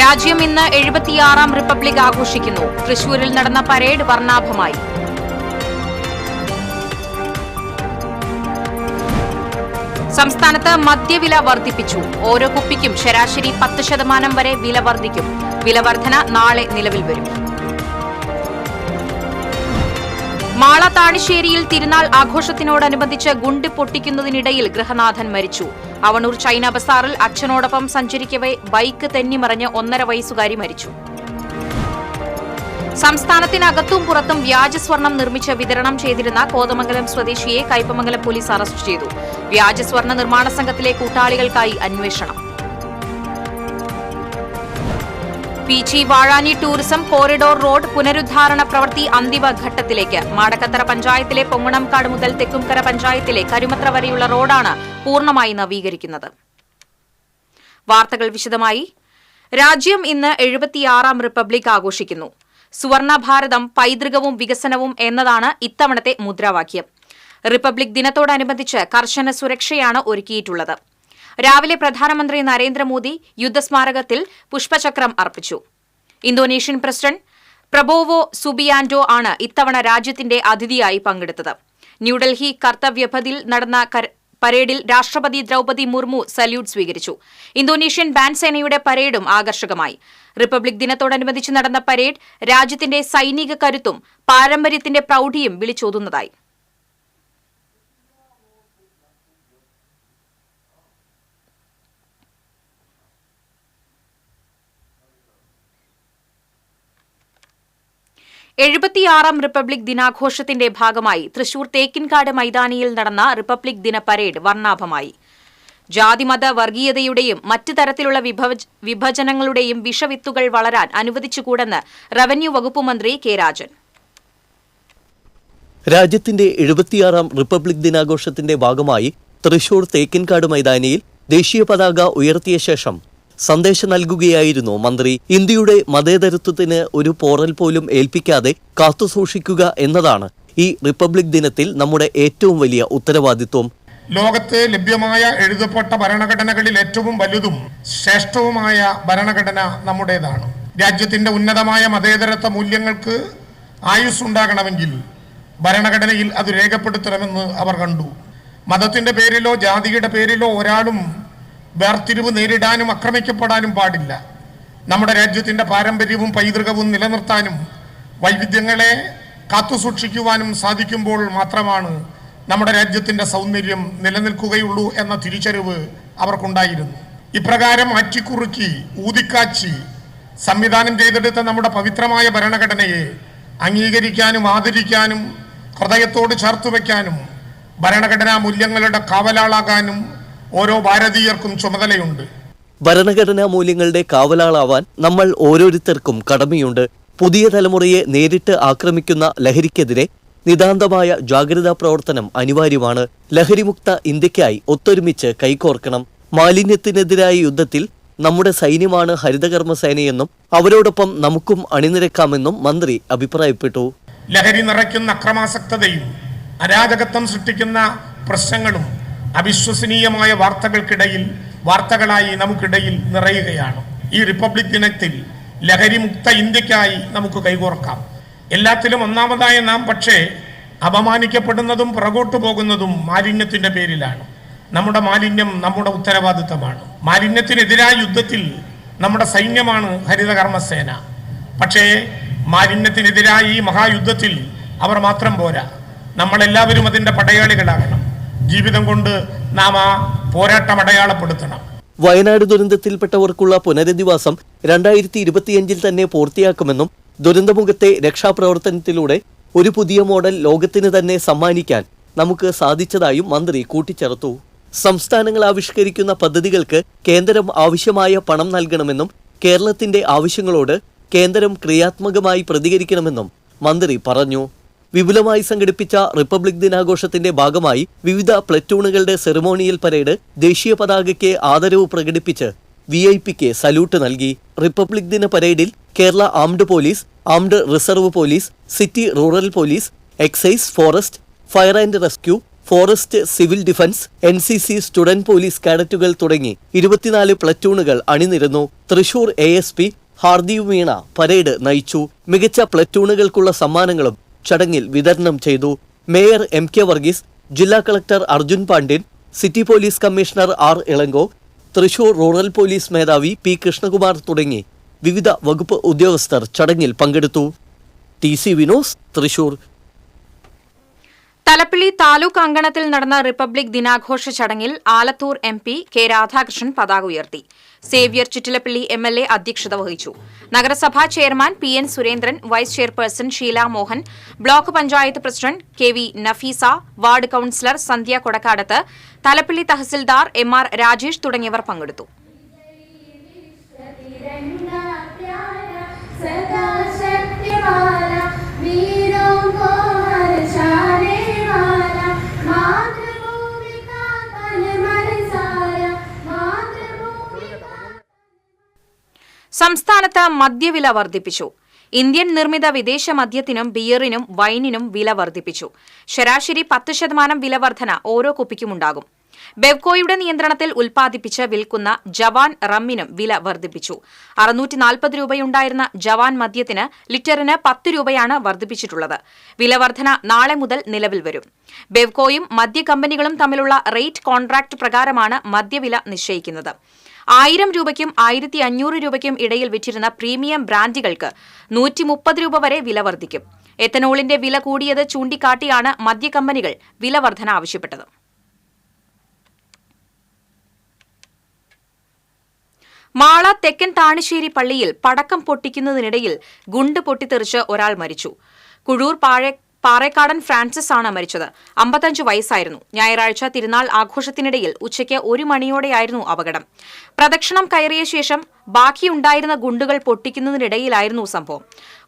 രാജ്യം ഇന്ന് 76ാം റിപ്പബ്ലിക് ആഘോഷിക്കുന്നു. തൃശൂരിൽ നടന്ന പരേഡ് വർണ്ണാഭമായി. സംസ്ഥാനത്ത് മദ്യവില വർദ്ധിപ്പിച്ചു. ഓരോ കുപ്പിക്കും ശരാശരി 10% വരെ വില വർദ്ധിക്കും. വില വർധന നാളെ നിലവിൽ വരും. മാള താണിശ്ശേരിയിൽ തിരുനാൾ ആഘോഷത്തിനോടനുബന്ധിച്ച് ഗുണ്ട് പൊട്ടിക്കുന്നതിനിടയിൽ ഗൃഹനാഥൻ മരിച്ചു. അവണൂർ ചൈന ബസാറിൽ അച്ഛനോടൊപ്പം സഞ്ചരിക്കവെ ബൈക്ക് തെന്നിമറിഞ്ഞ് 1.5 വയസ്സുകാരി മരിച്ചു. സംസ്ഥാനത്തിനകത്തും പുറത്തും വ്യാജസ്വർണം നിർമ്മിച്ച് വിതരണം ചെയ്തിരുന്ന കോതമംഗലം സ്വദേശിയെ കയ്പമംഗലം പോലീസ് അറസ്റ്റ് ചെയ്തു. വ്യാജസ്വർണ്ണ നിർമ്മാണ സംഘത്തിലെ കൂട്ടാളികൾക്കായി അന്വേഷണം. Peechi Vazhani tourism corridor road പുനരുദ്ധാരണ പ്രവൃത്തി അന്തിമഘട്ടത്തിലേക്ക്. മാടക്കത്തറ പഞ്ചായത്തിലെ പൊങ്ങണംകാട് മുതൽ തെക്കുംകര പഞ്ചായത്തിലെ കരുമത്ര വരെയുള്ള റോഡാണ് പൂർണ്ണമായി നവീകരിക്കുന്നത്. വാർത്തകൾ വിശദമായി. രാജ്യം ഇന്ന് 76ാം റിപ്പബ്ലിക് ആഘോഷിക്കുന്നു. സുവർണ ഭാരതം, പൈതൃകവും വികസനവും എന്നതാണ് ഇത്തവണത്തെ മുദ്രാവാക്യം. റിപ്പബ്ലിക് ദിനത്തോടനുബന്ധിച്ച് കർശന സുരക്ഷയാണ് ഒരുക്കിയിട്ടുള്ളത്. രാവിലെ പ്രധാനമന്ത്രി നരേന്ദ്രമോദി യുദ്ധസ്മാരകത്തിൽ പുഷ്പചക്രം അർപ്പിച്ചു. ഇന്തോനേഷ്യൻ പ്രസിഡന്റ് പ്രബോവോ സുബിയാൻഡോ ആണ് ഇത്തവണ രാജ്യത്തിന്റെ അതിഥിയായി പങ്കെടുത്തത്. ന്യൂഡൽഹി കർത്തവ്യപഥിൽ നടന്ന പരേഡിൽ രാഷ്ട്രപതി ദ്രൌപദി മുർമു സല്യൂട്ട് സ്വീകരിച്ചു. ഇന്തോനേഷ്യൻ ബാൻഡ് സേനയുടെ പരേഡും ആകർഷകമായി. റിപ്പബ്ലിക് ദിനത്തോടനുബന്ധിച്ച് നടന്ന പരേഡ് രാജ്യത്തിന്റെ സൈനിക കരുത്തും പാരമ്പര്യത്തിന്റെ പ്രൌഢിയും വിളിച്ചോതുന്നതായി. ാം റിപ്പബ്ലിക് ദിനാഘോഷത്തിന്റെ ഭാഗമായി തൃശൂർ തേക്കിൻകാട് മൈതാനിയിൽ നടന്ന റിപ്പബ്ലിക് ദിന പരേഡ് വർണ്ണാഭമായി. ജാതിമത വർഗീയതയുടെയും മറ്റ് തരത്തിലുള്ള വിഭജനങ്ങളുടെയും വിഷവിത്തുകൾ വളരാൻ അനുവദിച്ചുകൂടെന്ന് റവന്യൂ വകുപ്പ് മന്ത്രി കെ രാജൻ. രാജ്യത്തിന്റെ 76ാം റിപ്പബ്ലിക് ദിനാഘോഷത്തിന്റെ ഭാഗമായി തൃശൂർ തേക്കിൻകാട് മൈതാനിയിൽ ദേശീയ പതാക ഉയർത്തിയ ശേഷം സന്ദേശം നൽകുകയായിരുന്നു മന്ത്രി. ഇന്ത്യയുടെ മതേതരത്വത്തിന് ഒരു പോറൽ പോലും ഏൽപ്പിക്കാതെ കാത്തുസൂക്ഷിക്കുക എന്നതാണ് ഈ റിപ്പബ്ലിക് ദിനത്തിൽ നമ്മുടെ ഏറ്റവും വലിയ ഉത്തരവാദിത്വം. ലോകത്തെ ലഭ്യമായ എഴുതപ്പെട്ട ഭരണഘടനകളിൽ ഏറ്റവും വലുതും ശ്രേഷ്ഠവുമായ ഭരണഘടന നമ്മുടേതാണ്. രാജ്യത്തിന്റെ ഉന്നതമായ മതേതരത്വ മൂല്യങ്ങൾക്ക് ആയുസ്സുണ്ടാകണമെങ്കിൽ ഭരണഘടനയിൽ അത് രേഖപ്പെടുത്തണമെന്ന് അവർ കണ്ടു. മതത്തിന്റെ പേരിലോ ജാതിയുടെ പേരിലോ ഒരാളും വേർതിരിവ് നേരിടാനും ആക്രമിക്കപ്പെടാനും പാടില്ല. നമ്മുടെ രാജ്യത്തിന്റെ പാരമ്പര്യവും പൈതൃകവും നിലനിർത്താനും വൈവിധ്യങ്ങളെ കാത്തുസൂക്ഷിക്കുവാനും സാധിക്കുമ്പോൾ മാത്രമാണ് നമ്മുടെ രാജ്യത്തിന്റെ സൗന്ദര്യം നിലനിൽക്കുകയുള്ളൂ എന്ന തിരിച്ചറിവ് അവർക്കുണ്ടായിരുന്നു. ഇപ്രകാരം അറ്റിക്കുറുക്കി ഊതിക്കാച്ചി സംവിധാനം ചെയ്തെടുത്ത നമ്മുടെ പവിത്രമായ ഭരണഘടനയെ അംഗീകരിക്കാനും ആദരിക്കാനും ഹൃദയത്തോട് ചേർത്തുവെക്കാനും ഭരണഘടനാ മൂല്യങ്ങളുടെ കാവലാളാകാനും ഓരോ ഭാരതീയർക്കും ചുമതലയുണ്ട്. ഭരണഘടനാ മൂല്യങ്ങളുടെ കാവലാളാവാൻ നമ്മൾ ഓരോരുത്തർക്കും കടമയുണ്ട്. പുതിയ തലമുറയെ നേരിട്ട് ആക്രമിക്കുന്ന ലഹരിക്കെതിരെ നിതാന്തമായ ജാഗ്രതാ പ്രവർത്തനം അനിവാര്യമാണ്. ലഹരിമുക്ത ഇന്ത്യക്കായി ഒത്തൊരുമിച്ച് കൈകോർക്കണം. മാലിന്യത്തിനെതിരായ യുദ്ധത്തിൽ നമ്മുടെ സൈന്യമാണ് ഹരിതകർമ്മസേനയെന്നും അവരോടൊപ്പം നമുക്കും അണിനിരക്കാമെന്നും മന്ത്രി അഭിപ്രായപ്പെട്ടു. ലഹരി നിറയ്ക്കുന്ന അക്രമാസക്തതയും അരാജകത്വം സൃഷ്ടിക്കുന്ന പ്രശ്നങ്ങളും അവിശ്വസനീയമായ വാർത്തകളായി നമുക്കിടയിൽ നിറയുകയാണ്. ഈ റിപ്പബ്ലിക് ദിനത്തിൽ ലഹരിമുക്ത ഇന്ത്യക്കായി നമുക്ക് കൈകോർക്കാം. എല്ലാത്തിലും ഒന്നാമതായ നാം പക്ഷേ അപമാനിക്കപ്പെടുന്നതും പുറകോട്ടു പോകുന്നതും മാലിന്യത്തിന്റെ പേരിലാണ്. നമ്മുടെ മാലിന്യം നമ്മുടെ ഉത്തരവാദിത്തമാണ്. മാലിന്യത്തിനെതിരായ യുദ്ധത്തിൽ നമ്മുടെ സൈന്യമാണ് ഹരിതകർമ്മസേന. പക്ഷേ മാലിന്യത്തിനെതിരായ ഈ മഹായുദ്ധത്തിൽ അവർ മാത്രം പോരാ, നമ്മളെല്ലാവരും അതിന്റെ പടയാളികളാകണം. ജീവിതം കൊണ്ട് നാം ആ പോരാട്ടം അടയാളപ്പെടുത്തണം. വയനാട് ദുരന്തത്തിൽപ്പെട്ടവർക്കുള്ള പുനരധിവാസം 2025 തന്നെ പൂർത്തിയാക്കുമെന്നും ദുരന്തമുഖത്തെ രക്ഷാപ്രവർത്തനത്തിലൂടെ ഒരു പുതിയ മോഡൽ ലോകത്തിന് തന്നെ സമ്മാനിക്കാൻ നമുക്ക് സാധിച്ചതായും മന്ത്രി കൂട്ടിച്ചേർത്തു. സംസ്ഥാനങ്ങൾ ആവിഷ്കരിക്കുന്ന പദ്ധതികൾക്ക് കേന്ദ്രം ആവശ്യമായ പണം നൽകണമെന്നും കേരളത്തിന്റെ ആവശ്യങ്ങളോട് കേന്ദ്രം ക്രിയാത്മകമായി പ്രതികരിക്കണമെന്നും മന്ത്രി പറഞ്ഞു. വിപുലമായി സംഘടിപ്പിച്ച റിപ്പബ്ലിക് ദിനാഘോഷത്തിന്റെ ഭാഗമായി വിവിധ പ്ലറ്റൂണുകളുടെ സെറിമോണിയൽ പരേഡ് ദേശീയ പതാകയ്ക്ക് ആദരവ് പ്രകടിപ്പിച്ച് VIP-ക്ക് സല്യൂട്ട് നൽകി. റിപ്പബ്ലിക് ദിന പരേഡിൽ Kerala armed police, armed reserve police, city rural police, excise, forest, fire and rescue, forest, civil defence, NCC, student police കാഡറ്റുകൾ തുടങ്ങി 24 പ്ലറ്റൂണുകൾ അണിനിരന്നു. തൃശൂർ ASP ഹാർദീവ് മീണ പരേഡ് നയിച്ചു. മികച്ച പ്ലറ്റൂണുകൾക്കുള്ള സമ്മാനങ്ങളും ചടങ്ങിൽ വിതരണം ചെയ്തു. മേയർ MK വർഗീസ്, ജില്ലാ collector Arjun Pandian, city police commissioner R Ilango, Thrissur rural police മേധാവി P കൃഷ്ണകുമാർ തുടങ്ങി വിവിധ വകുപ്പ് ഉദ്യോഗസ്ഥർ ചടങ്ങിൽ പങ്കെടുത്തു. TC വിനോസ്, തൃശൂർ. തലപ്പിള്ളി താലൂക്ക് അങ്കണത്തിൽ നടന്ന റിപ്പബ്ലിക് ദിനാഘോഷ ചടങ്ങിൽ ആലത്തൂർ MP K രാധാകൃഷ്ണൻ പതാക ഉയർത്തി. സേവ്യർ ചിറ്റിലപ്പള്ളി MLA അധ്യക്ഷത വഹിച്ചു. നഗരസഭാ chairman PN Surendran, vice chairperson Sheela Mohan, block panchayat president KV Nafeesa, ward councillor Sandhya Kodakkadath, Thalappilly tahsildar MR Rajesh തുടങ്ങിയവർ പങ്കെടുത്തു. സംസ്ഥാനത്ത് മദ്യവില വർദ്ധിപ്പിച്ചു. ഇന്ത്യൻ നിർമ്മിത വിദേശ മദ്യത്തിനും ബിയറിനും വൈനിനും വില വർദ്ധിപ്പിച്ചു. ശരാശരി 10% വില വർധന ഓരോ കുപ്പിക്കുമുണ്ടാകും. ബെവ്കോയുടെ നിയന്ത്രണത്തിൽ ഉൽപ്പാദിപ്പിച്ച് വിൽക്കുന്ന ജവാൻ റമ്മിനും വില വർദ്ധിപ്പിച്ചു. 640 രൂപയുണ്ടായിരുന്ന ജവാൻ മദ്യത്തിന് ലിറ്ററിന് 10 രൂപയാണ് വർദ്ധിപ്പിച്ചിട്ടുള്ളത്. വില വർധന നാളെ മുതൽ നിലവിൽ വരും. ബെവ്കോയും മദ്യ കമ്പനികളും തമ്മിലുള്ള റേറ്റ് കോൺട്രാക്ട് പ്രകാരമാണ് മദ്യവില നിശ്ചയിക്കുന്നത്. 1000 രൂപയ്ക്കും 1500 രൂപയ്ക്കും ഇടയിൽ വിറ്റിരുന്ന പ്രീമിയം ബ്രാൻഡുകൾക്ക് 130 രൂപ വരെ വില വർദ്ധിക്കും. എത്തനോളിന്റെ വില കൂടിയത് ചൂണ്ടിക്കാട്ടിയാണ് മദ്യകമ്പനികൾ വില വർധന ആവശ്യപ്പെട്ടത്. മാള തെക്കൻ താണിശ്ശേരി പള്ളിയിൽ പടക്കം പൊട്ടിക്കുന്നതിനിടയിൽ ഗുണ്ട് പൊട്ടിത്തെറിച്ച് ഒരാൾ മരിച്ചു. കുഴൂർ പാറേക്കാടൻ ഫ്രാൻസിസ് ആണ് മരിച്ചത്. 55 വയസ്സായിരുന്നു. ഞായറാഴ്ച തിരുനാൾ ആഘോഷത്തിനിടയിൽ ഉച്ചയ്ക്ക് 1 മണിയോടെയായിരുന്നു അപകടം. പ്രദക്ഷിണം കയറിയ ശേഷം ബാക്കിയുണ്ടായിരുന്ന ഗുണ്ടുകൾ പൊട്ടിക്കുന്നതിനിടയിലായിരുന്നു സംഭവം.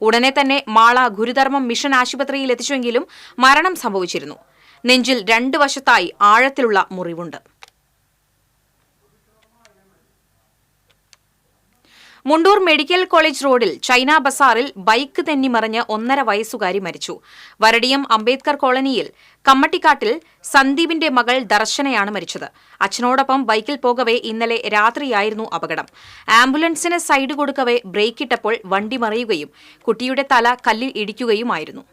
ഉടനെ തന്നെ മാള ഗുരുധർമ്മം മിഷൻ ആശുപത്രിയിൽ എത്തിച്ചെങ്കിലും മരണം സംഭവിച്ചിരുന്നു. നെഞ്ചിൽ 2 വശത്തായി ആഴത്തിലുള്ള മുറിവുണ്ട്. മുണ്ടൂർ മെഡിക്കൽ കോളേജ് റോഡിൽ ചൈന ബസാറിൽ ബൈക്ക് തെന്നിമറിഞ്ഞ് 1.5 വയസ്സുകാരി മരിച്ചു. വരടിയം അംബേദ്കർ കോളനിയിൽ കമ്മട്ടിക്കാട്ടിൽ സന്ദീപിന്റെ മകൾ ദർശനയാണ് മരിച്ചത്. അച്ഛനോടൊപ്പം ബൈക്കിൽ പോകവെ ഇന്നലെ രാത്രിയായിരുന്നു അപകടം. ആംബുലൻസിന് സൈഡ് കൊടുക്കവെ ബ്രേക്കിട്ടപ്പോൾ വണ്ടി മറിയുകയും കുട്ടിയുടെ തല കല്ലിൽ ഇടിക്കുകയുമായിരുന്നു.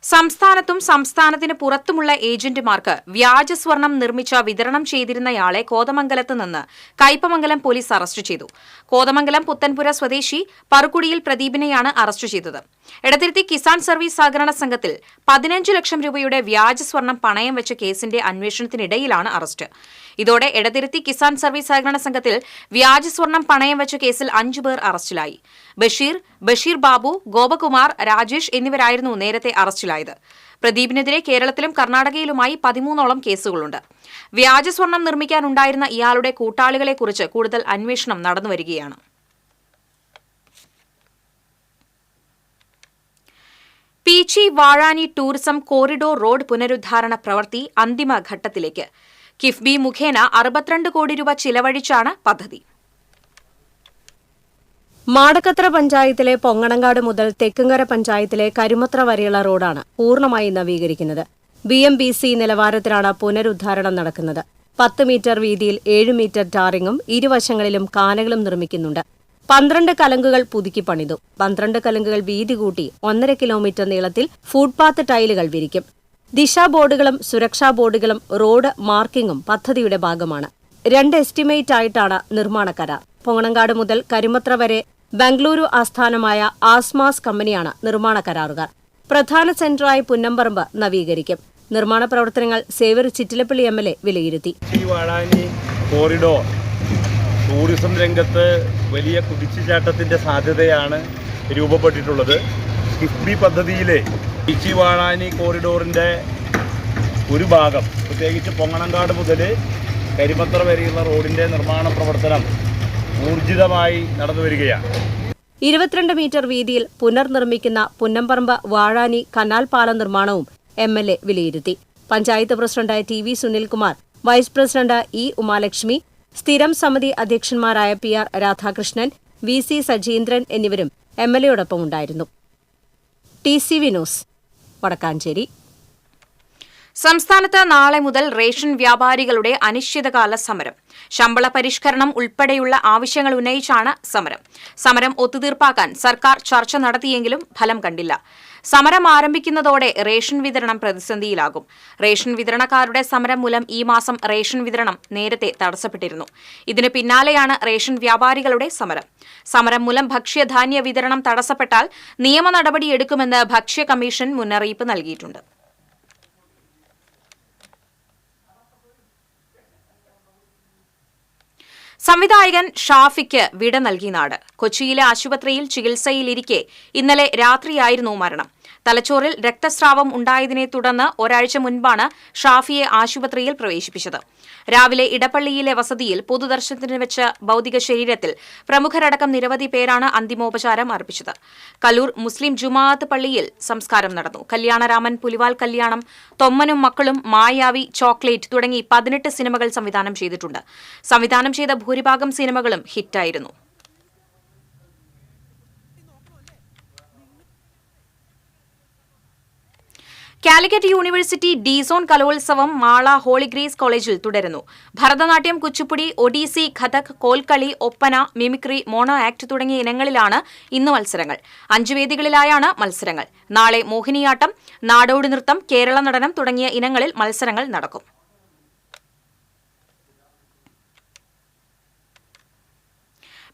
സംസ്ഥാനത്തും സംസ്ഥാനത്തിന് പുറത്തുമുള്ള ഏജന്റുമാർക്ക് വ്യാജ സ്വർണം നിർമ്മിച്ച വിതരണം ചെയ്തിരുന്നയാളെ കോതമംഗലത്ത് നിന്ന് കയ്പമംഗലം പോലീസ് അറസ്റ്റ് ചെയ്തു. കോതമംഗലം പുത്തൻപുര സ്വദേശി പറുക്കുടിയിൽ പ്രദീപിനെയാണ് അറസ്റ്റ് ചെയ്തത്. എടത്തിരുത്തി കിസാൻ സർവീസ് സഹകരണ സംഘത്തിൽ 15 ലക്ഷം രൂപയുടെ വ്യാജ സ്വർണം പണയം വെച്ച കേസിന്റെ അന്വേഷണത്തിനിടയിലാണ് അറസ്റ്റ്. ഇതോടെ എടത്തിരുത്തി കിസാൻ സർവീസ് സഹകരണ സംഘത്തിൽ വ്യാജ സ്വർണം പണയം വെച്ച കേസിൽ 5 പേർ അറസ്റ്റിലായി. ബഷീർ ബാബു, ഗോപകുമാർ, രാജേഷ് എന്നിവരായിരുന്നു നേരത്തെ അറസ്റ്റിലായത്. പ്രദീപിനെതിരെ കേരളത്തിലും കർണാടകയിലുമായി 13ഓളം കേസുകളുണ്ട്. വ്യാജ സ്വർണം നിർമ്മിക്കാനുണ്ടായിരുന്ന ഇയാളുടെ കൂട്ടാളികളെക്കുറിച്ച് കൂടുതൽ അന്വേഷണം നടന്നുവരികയാണ്. Peechi Vazhani tourism corridor road പുനരുദ്ധാരണ പ്രവൃത്തി അന്തിമഘട്ടത്തിലേക്ക്. കിഫ്ബി മുഖേന 62 കോടി രൂപ ചിലവഴിച്ചാണ് പദ്ധതി. മാടക്കത്ര പഞ്ചായത്തിലെ പൊങ്ങണങ്കാട് മുതൽ തെക്കുംകര പഞ്ചായത്തിലെ കരുമത്ര വരെയുള്ള റോഡാണ് പൂർണ്ണമായി നവീകരിക്കുന്നത്. BMBC നിലവാരത്തിലാണ് പുനരുദ്ധാരണം നടക്കുന്നത്. 10 മീറ്റർ വീതിയിൽ 7 മീറ്റർ ടാറിങ്ങും ഇരുവശങ്ങളിലും കാനകളും നിർമ്മിക്കുന്നുണ്ട്. 12 കലങ്കുകൾ പുതുക്കി പണിതു. 12 കലങ്കുകൾ വീതി കൂട്ടി 1.5 കിലോമീറ്റർ നീളത്തിൽ ഫുട്പാത്ത് ടൈലുകൾ വിരിക്കും. ദിശാ ബോർഡുകളും സുരക്ഷാ ബോർഡുകളും റോഡ് മാർക്കിംഗും പദ്ധതിയുടെ ഭാഗമാണ്. 2 എസ്റ്റിമേറ്റ് ആയിട്ടാണ് നിർമ്മാണ കരാർ. പൊങ്ങണങ്കാട് മുതൽ കരുമത്ര വരെ ബംഗളൂരു ആസ്ഥാനമായ ആസ്മാസ് കമ്പനിയാണ് നിർമ്മാണ കരാറുകാർ. പ്രധാന സെന്ററായി പുന്നമ്പറമ്പ് നവീകരിക്കും. നിർമ്മാണ പ്രവർത്തനങ്ങൾ സേവ്യർ ചിറ്റിലപ്പള്ളി MLA വിലയിരുത്തി. കോറിഡോർ ടൂറിസം രംഗത്ത് വലിയ കുതിച്ചുചാട്ടത്തിന്റെ സാധ്യതയാണ് രൂപപ്പെട്ടിട്ടുള്ളത്. കിഫ്ബി പദ്ധതിയിലെ പീച്ചി വാഴാനി കോറിഡോറിന്റെ ഒരു ഭാഗം, പ്രത്യേകിച്ച് പൊങ്ങണങ്കാട് മുതൽ കരിമത്ര വരെയുള്ള റോഡിന്റെ നിർമ്മാണ പ്രവർത്തനം ഊർജിതമായി നടന്നുവരികയാണ്. 22 മീറ്റർ വീതിയിൽ പുനർനിർമ്മിക്കുന്ന പുന്നമ്പറമ്പ് വാഴാനി കനാൽ പാലം നിർമ്മാണവും MLA വിലയിരുത്തി. Panchayat president TV Sunilkumar, vice president E Umalakshmi, സ്ഥിരം സമിതി അധ്യക്ഷന്മാരായ PR രാധാകൃഷ്ണൻ, VC സജീന്ദ്രൻ എന്നിവരും MLAയോടൊപ്പം ഉണ്ടായിരുന്നു. TCV news Vadakkanchery. സംസ്ഥാനത്ത് നാളെ മുതൽ റേഷൻ വ്യാപാരികളുടെ അനിശ്ചിതകാല സമരം. ശമ്പള പരിഷ്കരണം ഉൾപ്പെടെയുള്ള ആവശ്യങ്ങൾ ഉന്നയിച്ചാണ് സമരം. സമരം ഒത്തുതീർപ്പാക്കാൻ സർക്കാർ ചർച്ച നടത്തിയെങ്കിലും ഫലം കണ്ടില്ല. സമരം ആരംഭിക്കുന്നതോടെ റേഷൻ വിതരണം പ്രതിസന്ധിയിലാകും. റേഷൻ വിതരണക്കാരുടെ സമരം മൂലം ഈ മാസം റേഷൻ വിതരണം നേരത്തെ തടസ്സപ്പെട്ടിരുന്നു. ഇതിന് പിന്നാലെയാണ് റേഷൻ വ്യാപാരികളുടെ സമരം. സമരം മൂലം ഭക്ഷ്യധാന്യ വിതരണം തടസ്സപ്പെട്ടാൽ നിയമ നടപടിയെടുക്കുമെന്ന് ഭക്ഷ്യ കമ്മീഷൻ മുന്നറിയിപ്പ് നൽകിയിട്ടുണ്ട്. സംവിധായകൻ ഷാഫിക്ക് വിട നൽകി നാട്. കൊച്ചിയിലെ ആശുപത്രിയിൽ ചികിത്സയിലിരിക്കെ ഇന്നലെ രാത്രിയായിരുന്നു മരണം. തലച്ചോറിൽ രക്തസ്രാവം ഉണ്ടായതിനെ തുടർന്ന് ഒരാഴ്ച മുൻപാണ് ഷാഫിയെ ആശുപത്രിയിൽ പ്രവേശിപ്പിച്ചത്. രാവിലെ ഇടപ്പള്ളിയിലെ വസതിയിൽ പൊതുദർശനത്തിന് വെച്ച ഭൌതിക ശരീരത്തിൽ പ്രമുഖരടക്കം നിരവധി പേരാണ് അന്തിമോപചാരം അർപ്പിച്ചത്. കല്ലൂർ മുസ്ലിം ജുമാഅത്ത് പള്ളിയിൽ സംസ്കാരം നടന്നു. കല്യാണരാമൻ, പുലിവാൽ കല്യാണം, തൊമ്മനും മക്കളും, മായാവി, ചോക്ലേറ്റ് തുടങ്ങി 18 സിനിമകൾ സംവിധാനം ചെയ്തിട്ടുണ്ട്. സംവിധാനം ചെയ്ത ഭൂരിഭാഗം സിനിമകളും ഹിറ്റായിരുന്നു. കാലിക്കറ്റ് യൂണിവേഴ്സിറ്റി ഡി-സോൺ കലോത്സവം മാള ഹോളി ഗ്രേസ് കോളേജിൽ തുടരുന്നു. Bharatanatyam, Kuchipudi, Odissi, Kathak, Kolkali, Oppana, mimicry, mono act തുടങ്ങിയ ഇനങ്ങളിലാണ് ഇന്ന് മത്സരങ്ങൾ. 5 വേദികളിലായാണ് മത്സരങ്ങൾ. നാളെ മോഹിനിയാട്ടം, നാടോടി നൃത്തം, കേരള നടനം തുടങ്ങിയ ഇനങ്ങളിൽ മത്സരങ്ങൾ നടക്കും.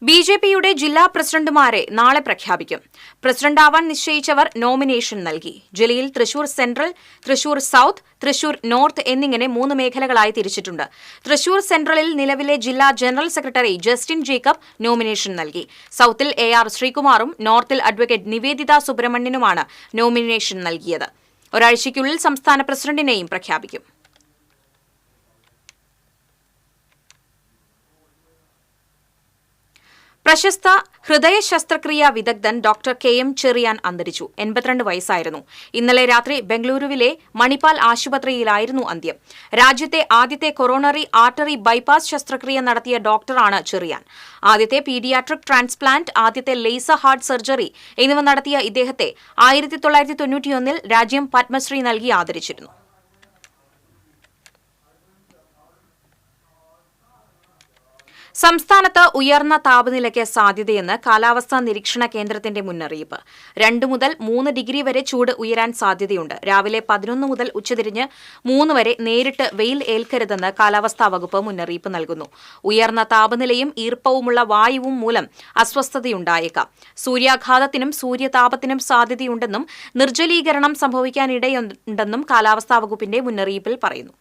ബിജെപിയുടെ ജില്ലാ പ്രസിഡന്റുമാരെ നാളെ പ്രഖ്യാപിക്കും. പ്രസിഡന്റാവാൻ നിശ്ചയിച്ചവർ നോമിനേഷൻ നൽകി. ജില്ലയിൽ Thrissur central, Thrissur south, Thrissur north എന്നിങ്ങനെ 3 മേഖലകളായി തിരിച്ചിട്ടുണ്ട്. തൃശൂർ സെൻട്രലിൽ നിലവിലെ ജില്ലാ general secretary Justin Jacob nomination നൽകി. സൌത്തിൽ AR ശ്രീകുമാറും നോർത്തിൽ അഡ്വക്കേറ്റ് നിവേദിത സുബ്രഹ്മണ്യനുമാണ് നോമിനേഷൻ നൽകിയത്. ഒരാഴ്ചയ്ക്കുള്ളിൽ സംസ്ഥാന പ്രസിഡന്റിനെയും പ്രഖ്യാപിക്കും. പ്രശസ്ത ഹൃദയ ശസ്ത്രക്രിയാ വിദഗ്ധൻ ഡോക്ടർ KM ചെറിയാൻ അന്തരിച്ചു. 82 വയസ്സായിരുന്നു. ഇന്നലെ രാത്രി ബംഗളൂരുവിലെ മണിപ്പാൽ ആശുപത്രിയിലായിരുന്നു അന്ത്യം. രാജ്യത്തെ ആദ്യത്തെ കൊറോണറി ആർട്ടറി ബൈപ്പാസ് ശസ്ത്രക്രിയ നടത്തിയ ഡോക്ടറാണ് ചെറിയാൻ. ആദ്യത്തെ പീഡിയാട്രിക് ട്രാൻസ്പ്ലാന്റ്, ആദ്യത്തെ ലേസർ ഹാർട്ട് സർജറി എന്നിവ നടത്തിയ ഇദ്ദേഹത്തെ 1991 രാജ്യം പത്മശ്രീ നൽകി ആദരിച്ചിരുന്നു. സംസ്ഥാനത്ത് ഉയർന്ന താപനിലയ്ക്ക് സാധ്യതയെന്ന് കാലാവസ്ഥാ നിരീക്ഷണ കേന്ദ്രത്തിന്റെ മുന്നറിയിപ്പ്. 2 മുതൽ 3 ഡിഗ്രി വരെ ചൂട് ഉയരാൻ സാധ്യതയുണ്ട്. രാവിലെ 11 മുതൽ ഉച്ചതിരിഞ്ഞ് 3 വരെ നേരിട്ട് വെയിൽ ഏൽക്കരുതെന്ന് കാലാവസ്ഥാ വകുപ്പ് മുന്നറിയിപ്പ് നൽകുന്നു. ഉയർന്ന താപനിലയും ഈർപ്പവുമുള്ള വായുവും മൂലം അസ്വസ്ഥതയുണ്ടായേക്കാം. സൂര്യാഘാതത്തിനും സൂര്യതാപത്തിനും സാധ്യതയുണ്ടെന്നും നിർജ്ജലീകരണം സംഭവിക്കാനിടയുണ്ടെന്നും കാലാവസ്ഥാ വകുപ്പിന്റെ മുന്നറിയിപ്പിൽ പറയുന്നു.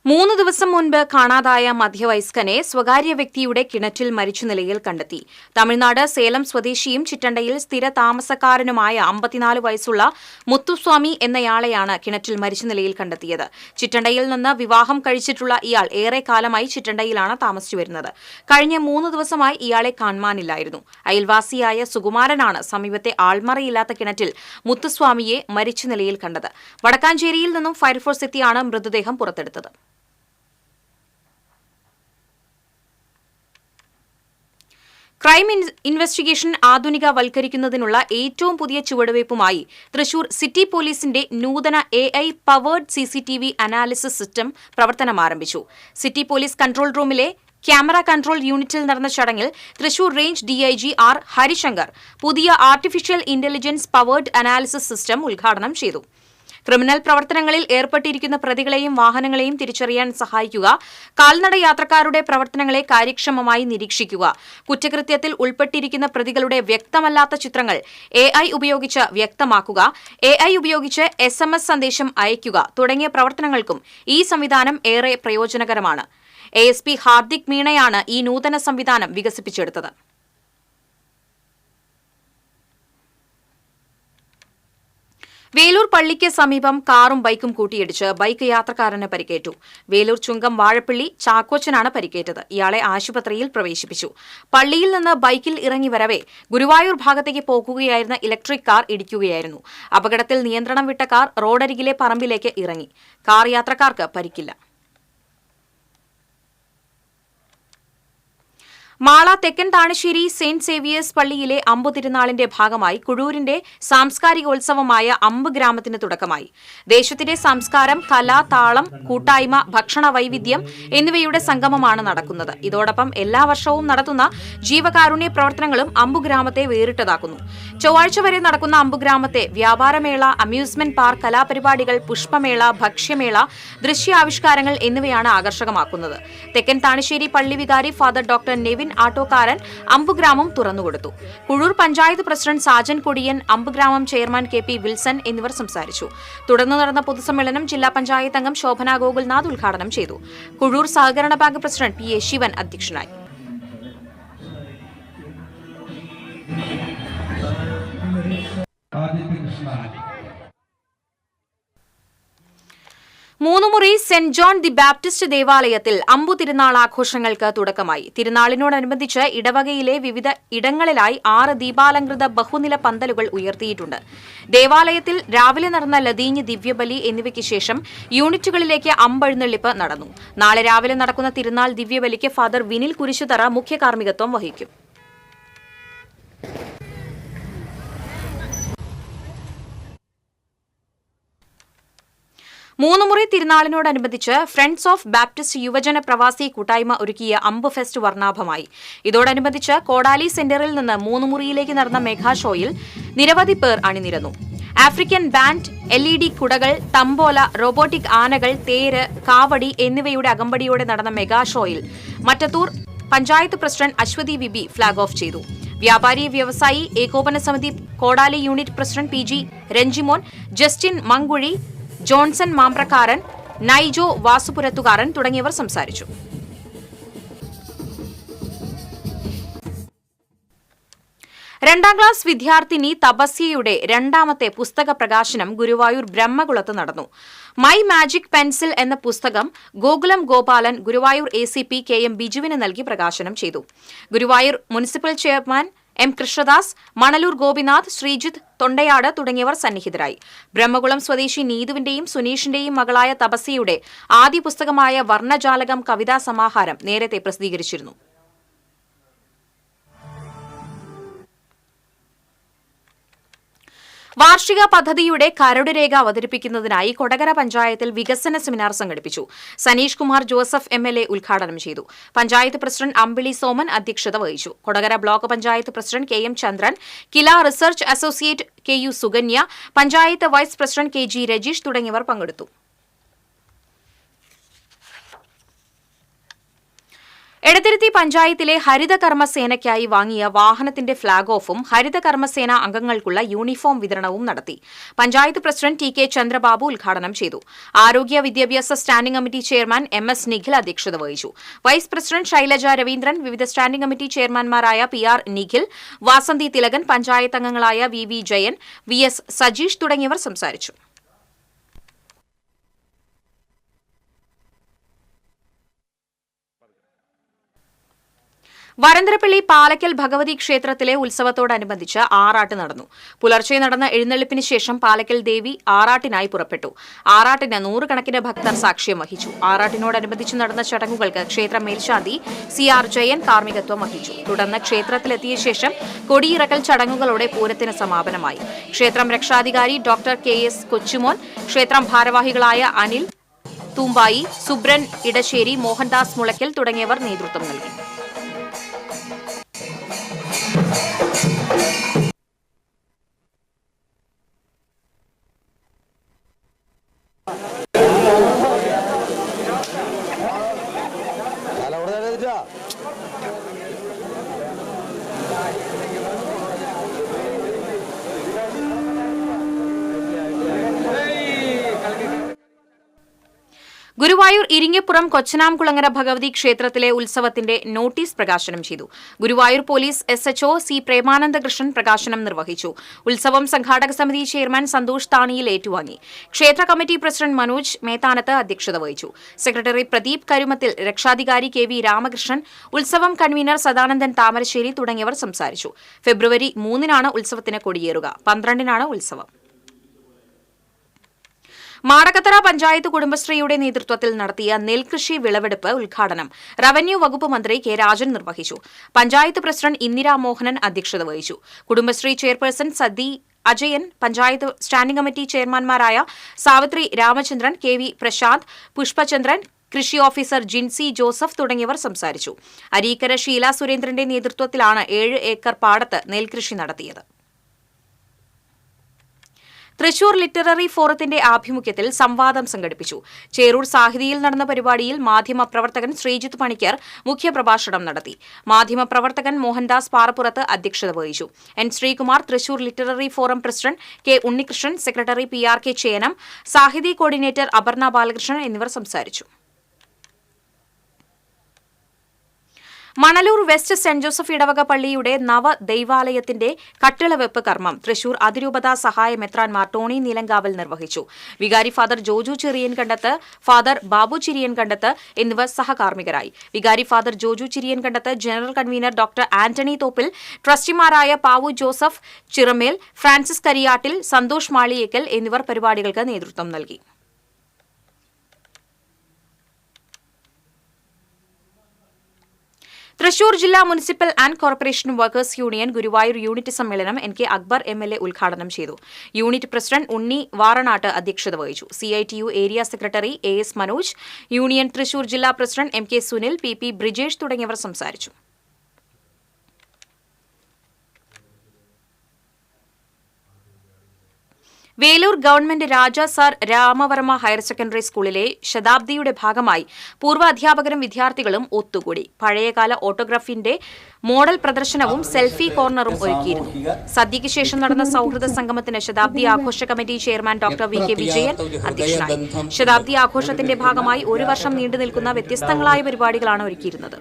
3 ദിവസം മുൻപ് കാണാതായ മധ്യവയസ്കനെ സ്വകാര്യ വ്യക്തിയുടെ കിണറ്റിൽ മരിച്ച നിലയിൽ കണ്ടെത്തി. തമിഴ്നാട് സേലം സ്വദേശിയും ചിറ്റണ്ടയിൽ സ്ഥിര താമസക്കാരനുമായ 54 വയസ്സുള്ള മുത്തുസ്വാമി എന്നയാളെയാണ് കിണറ്റിൽ മരിച്ച നിലയിൽ കണ്ടെത്തിയത്. ചിറ്റണ്ടയിൽ നിന്ന് വിവാഹം കഴിച്ചിട്ടുള്ള ഇയാൾ ഏറെക്കാലമായി ചിറ്റണ്ടയിലാണ് താമസിച്ചു വരുന്നത്. കഴിഞ്ഞ 3 ദിവസമായി ഇയാളെ കാണാനില്ലായിരുന്നു. അയൽവാസിയായ സുകുമാരനാണ് സമീപത്തെ ആൾമറയില്ലാത്ത കിണറ്റിൽ മുത്തുസ്വാമിയെ മരിച്ച നിലയിൽ കണ്ടത്. വടക്കാഞ്ചേരിയിൽ നിന്നും ഫയർഫോഴ്സ് എത്തിയാണ് മൃതദേഹം പുറത്തെടുത്തത്. ക്രൈം ഇൻവെസ്റ്റിഗേഷൻ ആധുനികവൽക്കരിക്കുന്നതിനുള്ള ഏറ്റവും പുതിയ ചുവടുവയ്പുമായി തൃശൂർ സിറ്റി പോലീസിന്റെ നൂതന AI powered CCTV analysis system പ്രവർത്തനം ആരംഭിച്ചു. സിറ്റി പോലീസ് കൺട്രോൾ റൂമിലെ ക്യാമറ കൺട്രോൾ യൂണിറ്റിൽ നടന്ന ചടങ്ങിൽ Thrissur range DIG R Harishankar പുതിയ artificial intelligence powered analysis system ഉദ്ഘാടനം ചെയ്തു. ക്രിമിനൽ പ്രവർത്തനങ്ങളിൽ ഏർപ്പെട്ടിരിക്കുന്ന പ്രതികളെയും വാഹനങ്ങളെയും തിരിച്ചറിയാൻ സഹായിക്കുക, കാൽനട യാത്രക്കാരുടെ പ്രവർത്തനങ്ങളെ കാര്യക്ഷമമായി നിരീക്ഷിക്കുക, കുറ്റകൃത്യത്തിൽ ഉൾപ്പെട്ടിരിക്കുന്ന പ്രതികളുടെ വ്യക്തമല്ലാത്ത ചിത്രങ്ങൾ AI ഉപയോഗിച്ച് വ്യക്തമാക്കുക, AI ഉപയോഗിച്ച് SMS സന്ദേശം അയയ്ക്കുക തുടങ്ങിയ പ്രവർത്തനങ്ങൾക്കും ഈ സംവിധാനം ഏറെ പ്രയോജനകരമാണ്. ASP ഹാർദിക് മീണയാണ് ഈ നൂതന സംവിധാനം വികസിപ്പിച്ചെടുത്തത്. വേലൂർ പള്ളിക്ക് സമീപം കാറും ബൈക്കും കൂട്ടിയിടിച്ച് ബൈക്ക് യാത്രക്കാരന് പരിക്കേറ്റു. വേലൂർ ചുങ്കം വാഴപ്പള്ളി ചാക്കോച്ചനാണ് പരിക്കേറ്റത്. ഇയാളെ ആശുപത്രിയിൽ പ്രവേശിപ്പിച്ചു. പള്ളിയിൽ നിന്ന് ബൈക്കിൽ ഇറങ്ങി വരവെ ഗുരുവായൂർ ഭാഗത്തേക്ക് പോകുകയായിരുന്ന ഇലക്ട്രിക് കാർ ഇടിക്കുകയായിരുന്നു. അപകടത്തിൽ നിയന്ത്രണം വിട്ട കാർ റോഡരികിലെ പറമ്പിലേക്ക് ഇറങ്ങി. കാർ യാത്രക്കാർക്ക് പരിക്കില്ല. മാള തെക്കൻ താണശ്ശേരി സെന്റ് സേവിയേഴ്സ് പള്ളിയിലെ അമ്പു തിരുനാളിന്റെ ഭാഗമായി കുഴൂരിന്റെ സാംസ്കാരികോത്സവമായ അമ്പ് ഗ്രാമത്തിന് തുടക്കമായി. ദേശത്തിന്റെ സംസ്കാരം, കല, താളം, കൂട്ടായ്മ, ഭക്ഷണ വൈവിധ്യം എന്നിവയുടെ സംഗമമാണ് നടക്കുന്നത്. ഇതോടൊപ്പം എല്ലാ വർഷവും നടത്തുന്ന ജീവകാരുണ്യ പ്രവർത്തനങ്ങളും അമ്പുഗ്രാമത്തെ വേറിട്ടതാക്കുന്നു. ചൊവ്വാഴ്ച വരെ നടക്കുന്ന അമ്പുഗ്രാമത്തെ വ്യാപാരമേള, അമ്യൂസ്മെന്റ് പാർക്ക്, കലാപരിപാടികൾ, പുഷ്പമേള, ഭക്ഷ്യമേള, ദൃശ്യാവിഷ്കാരങ്ങൾ എന്നിവയാണ് ആകർഷകമാക്കുന്നത്. തെക്കൻ താണശ്ശേരി പള്ളി വികാരി ഫാദർ ഡോക്ടർ നെവിൻ ആട്ടോക്കാരൻ അമ്പുഗ്രാമം തുറന്നുകൊടുത്തു. Kuzhur panchayat president Sajan Kodiyan, Ambugramam chairman KP Wilson എന്നിവർ സംസാരിച്ചു. തുടർന്ന് നടന്ന പൊതുസമ്മേളനം ജില്ലാ പഞ്ചായത്ത് അംഗം ശോഭന ഗോകുൽനാഥ് ഉദ്ഘാടനം ചെയ്തു. കുഴൂർ സഹകരണ ബാങ്ക് പ്രസിഡന്റ് PA ശിവൻ അധ്യക്ഷനായി. Moonnumuri saint John the Baptist ദേവാലയത്തിൽ അമ്പു തിരുനാൾ ആഘോഷങ്ങൾക്ക് തുടക്കമായി. തിരുനാളിനോടനുബന്ധിച്ച് ഇടവകയിലെ വിവിധ ഇടങ്ങളിലായി 6 ദീപാലങ്കൃത ബഹുനില പന്തലുകൾ ഉയർത്തിയിട്ടുണ്ട്. ദേവാലയത്തിൽ രാവിലെ നടന്ന ലതീഞ്ഞ്, ദിവ്യബലി എന്നിവയ്ക്ക് ശേഷം യൂണിറ്റുകളിലേക്ക് അമ്പെഴുന്നള്ളിപ്പ് നടന്നു. നാളെ രാവിലെ നടക്കുന്ന തിരുനാൾ ദിവ്യബലിക്ക് ഫാദർ വിനിൽ കുരിശുതറ മുഖ്യ കാർമ്മികത്വം വഹിക്കും. മൂന്നുമുറി തിരുനാളിനോടനുബന്ധിച്ച് ഫ്രണ്ട്സ് ഓഫ് ബാപ്റ്റിസ്റ്റ് യുവജന പ്രവാസി കൂട്ടായ്മ ഒരുക്കിയ അമ്പ് ഫെസ്റ്റ് വർണ്ണാഭമായി. ഇതോടനുബന്ധിച്ച് കോടാലി സെന്ററിൽ നിന്ന് മൂന്നുമുറിയിലേക്ക് നടന്ന മെഗാ ഷോയിൽ നിരവധി പേർ അണിനിരന്നു. ആഫ്രിക്കൻ ബാൻഡ്, LED കുടകൾ, തമ്പോല, റോബോട്ടിക് ആനകൾ, തേര്, കാവടി എന്നിവയുടെ അകമ്പടിയോടെ നടന്ന മെഗാ ഷോയിൽ Mattathur panchayat president Aswathi VB flag off ചെയ്തു. വ്യാപാരി വ്യവസായി ഏകോപന സമിതി Kodali unit president PG Ranjimon, Justin Mankuzhi, Johnson Mambrakkaran, Naijo Vasupurathukaran തുടങ്ങിയവർ സംസാരിച്ചു. രണ്ടാം ക്ലാസ് വിദ്യാർത്ഥിനി തപസ്യയുടെ രണ്ടാമത്തെ പുസ്തക പ്രകാശനം ഗുരുവായൂർ ബ്രഹ്മകുളത്ത് നടന്നു. മൈ മാജിക് പെൻസിൽ എന്ന പുസ്തകം ഗോകുലം ഗോപാലൻ ഗുരുവായൂർ ACP KM ബിജുവിന് നൽകി പ്രകാശനം ചെയ്തു. Guruvayur municipal chairman M Krishnadas, Manalur Gopinath, Sreejith Thondayad തുടങ്ങിയവർ സന്നിഹിതരായി. ബ്രഹ്മകുളം സ്വദേശി നീതുവിന്റെയും സുനീഷിന്റെയും മകളായ തപസ്യയുടെ ആദ്യ പുസ്തകമായ വർണ്ണജാലകം കവിതാ സമാഹാരം നേരത്തെ പ്രസിദ്ധീകരിച്ചിരുന്നു. വാർഷിക പദ്ധതിയുടെ കരട് രേഖ അവതരിപ്പിക്കുന്നതിനായി കൊടകര പഞ്ചായത്തിൽ വികസന സെമിനാർ സംഘടിപ്പിച്ചു. സനീഷ് കുമാർ ജോസഫ് MLA ഉദ്ഘാടനം ചെയ്തു. പഞ്ചായത്ത് പ്രസിഡന്റ് അമ്പിളി സോമൻ അധ്യക്ഷത വഹിച്ചു. Kodakara block panchayat president KM Chandran, KILA research associate KU Sukanya, panchayat vice president KG Rajeesh തുടങ്ങിയവർ പങ്കെടുത്തു. എടത്തിരുത്തി പഞ്ചായത്തിലെ ഹരിത കർമ്മസേനയ്ക്കായി വാങ്ങിയ വാഹനത്തിന്റെ ഫ്ളാഗ് ഓഫും ഹരിത കർമ്മസേന അംഗങ്ങൾക്കുള്ള യൂണിഫോം വിതരണവും നടത്തി. പഞ്ചായത്ത് പ്രസിഡന്റ് TK ചന്ദ്രബാബു ഉദ്ഘാടനം ചെയ്തു. ആരോഗ്യ വിദ്യാഭ്യാസ standing committee chairman MS Nikhil അധ്യക്ഷത വഹിച്ചു. വൈസ് പ്രസിഡന്റ് ശൈലജ രവീന്ദ്രൻ, വിവിധ സ്റ്റാൻഡിംഗ് കമ്മിറ്റി ചെയർമാൻമാരായ PR നിഖിൽ, വാസന്തി തിലകൻ, പഞ്ചായത്ത് അംഗങ്ങളായ VV ജയൻ, VS സജീഷ് തുടങ്ങിയവർ സംസാരിച്ചു. വരന്തരപ്പള്ളി പാലക്കൽ ഭഗവതി ക്ഷേത്രത്തിലെ ഉത്സവത്തോടനുബന്ധിച്ച് ആറാട്ട് നടന്നു. പുലർച്ചെ നടന്ന എഴുന്നള്ളിപ്പിന് ശേഷം പാലക്കൽ ദേവി ആറാട്ടിനായി പുറപ്പെട്ടു. ആറാട്ടിന് 100 കണക്കിന് ഭക്തർ സാക്ഷ്യം വഹിച്ചു. ആറാട്ടിനോടനുബന്ധിച്ച് നടന്ന ചടങ്ങുകൾക്ക് ക്ഷേത്ര മേൽശാന്തി CR ജയൻ കാർമ്മികത്വം വഹിച്ചു. തുടർന്ന് ക്ഷേത്രത്തിലെത്തിയ ശേഷം കൊടിയിറക്കൽ ചടങ്ങുകളോടെ പൂരത്തിന് സമാപനമായി. ക്ഷേത്രം രക്ഷാധികാരി ഡോക്ടർ KS കൊച്ചുമോൻ, ക്ഷേത്രം ഭാരവാഹികളായ അനിൽ തൂമ്പായി, സുബ്രൻ ഇടശ്ശേരി, മോഹൻദാസ് മുളയ്ക്കൽ തുടങ്ങിയവർ നേതൃത്വം നൽകി. ഗുരുവായൂർ ഇരിങ്ങപ്പുറം കൊച്ചനാംകുളങ്ങര ഭഗവതി ക്ഷേത്രത്തിലെ ഉത്സവത്തിന്റെ നോട്ടീസ് പ്രകാശനം ചെയ്തു. Guruvayur police SHO C Premanandakrishnan പ്രകാശനം നിർവഹിച്ചു. ഉത്സവം സംഘാടക സമിതി ചെയർമാൻ സന്തോഷ് താണിയിൽ ഏറ്റുവാങ്ങി. ക്ഷേത്ര കമ്മിറ്റി പ്രസിഡന്റ് മനോജ് മേത്താനത്ത് അധ്യക്ഷത വഹിച്ചു. സെക്രട്ടറി പ്രദീപ് കരുമത്തിൽ, രക്ഷാധികാരി KV രാമകൃഷ്ണൻ, ഉത്സവം കൺവീനർ സദാനന്ദൻ താമരശ്ശേരി തുടങ്ങിയവർ സംസാരിച്ചു. ഫെബ്രുവരി 3-നാണ് ഉത്സവത്തിന് കൊടിയേറുക. 12-നാണ് ഉത്സവം. മാടക്കത്തറ പഞ്ചായത്ത് കുടുംബശ്രീയുടെ നേതൃത്വത്തിൽ നടത്തിയ നെൽകൃഷി വിളവെടുപ്പ് ഉദ്ഘാടനം റവന്യൂ വകുപ്പ് മന്ത്രി കെ രാജൻ നിർവഹിച്ചു. പഞ്ചായത്ത് പ്രസിഡന്റ് ഇന്ദിരാ മോഹനൻ അധ്യക്ഷത വഹിച്ചു. Kudumbashree chairperson Sathi Ajayan, panchayat standing committee ചെയർമാൻമാരായ സാവിത്രി രാമചന്ദ്രൻ, കെ വി പ്രശാന്ത്, പുഷ്പചന്ദ്രൻ, കൃഷി ഓഫീസർ ജിൻസി ജോസഫ് തുടങ്ങിയവർ സംസാരിച്ചു. അരീക്കര ഷീല സുരേന്ദ്രന്റെ നേതൃത്വത്തിലാണ് 7 ഏക്കർ പാടത്ത് നെൽകൃഷി നടത്തിയത്. തൃശൂർ ലിറ്റററി ഫോറത്തിന്റെ ആഭിമുഖ്യത്തിൽ സംവാദം സംഘടിപ്പിച്ചു. ചേരൂർ സാഹിതിയിൽ നടന്ന പരിപാടിയിൽ മാധ്യമപ്രവർത്തകൻ ശ്രീജിത്ത് പണിക്കർ മുഖ്യപ്രഭാഷണം നടത്തി. മാധ്യമപ്രവർത്തകൻ മോഹൻദാസ് പാറപ്പുറത്ത് അധ്യക്ഷത വഹിച്ചു. N Sreekumar, Thrissur literary forum president K Unnikrishnan, secretary PRK Chenam, Sahithi coordinator Aparna Balakrishnan എന്നിവർ സംസാരിച്ചു. മണലൂർ വെസ്റ്റ് സെന്റ് ജോസഫ് ഇടവക പള്ളിയുടെ നവദൈവാലയത്തിന്റെ കട്ടിളവെപ്പ് കർമ്മം തൃശൂർ അതിരൂപതാ സഹായ മെത്രാൻമാർ ടോണി നീലങ്കാവൽ നിർവഹിച്ചു. വികാരി ഫാദർ ജോജു ചിറിയൻകണ്ടത്ത്, ഫാദർ ബാബു ചിറിയൻകണ്ടത്ത് എന്നിവർ സഹകാർമ്മികരായി. വികാരി father Joju Chiriyankandath, general convener doctor Antony Thoppil, ട്രസ്റ്റിമാരായ പാവു ജോസഫ് ചിറമേൽ, ഫ്രാൻസിസ് കരിയാട്ടിൽ, സന്തോഷ് മാളിയേക്കൽ എന്നിവർ പരിപാടികൾക്ക് നേതൃത്വം നൽകി. തൃശൂർ ജില്ലാ municipal and corporation workers union Guruvayur unit സമ്മേളനം NK അക്ബർ MLA ഉദ്ഘാടനം ചെയ്തു. യൂണിറ്റ് പ്രസിഡന്റ് ഉണ്ണി വാറനാട്ട് അധ്യക്ഷത വഹിച്ചു. CITU area secretary AS Manoj, union Thrissur ജില്ലാ president MK Sunil, PP Brijesh തുടങ്ങിയവർ സംസാരിച്ചു. Velur government Raja sir Ramavarma higher secondary സ്കൂളിലെ ശതാബ്ദിയുടെ ഭാഗമായി പൂർവ്വ അധ്യാപകരും വിദ്യാർത്ഥികളും ഒത്തുകൂടി. പഴയകാല ഓട്ടോഗ്രാഫിന്റെ മോഡൽ പ്രദർശനവും സെൽഫി കോർണറും ഒരുക്കിയിരുന്നു. സദ്യയ്ക്ക് ശേഷം നടന്ന സൌഹൃദ സംഗമത്തിന് ശതാബ്ദി ആഘോഷ committee chairman doctor VK Vijayan അധ്യക്ഷനായി. ശതാബ്ദി ആഘോഷത്തിന്റെ ഭാഗമായി 1 വർഷം നീണ്ടുനിൽക്കുന്ന വ്യത്യസ്തങ്ങളായ പരിപാടികളാണ് ഒരുക്കിയിരുന്നത്.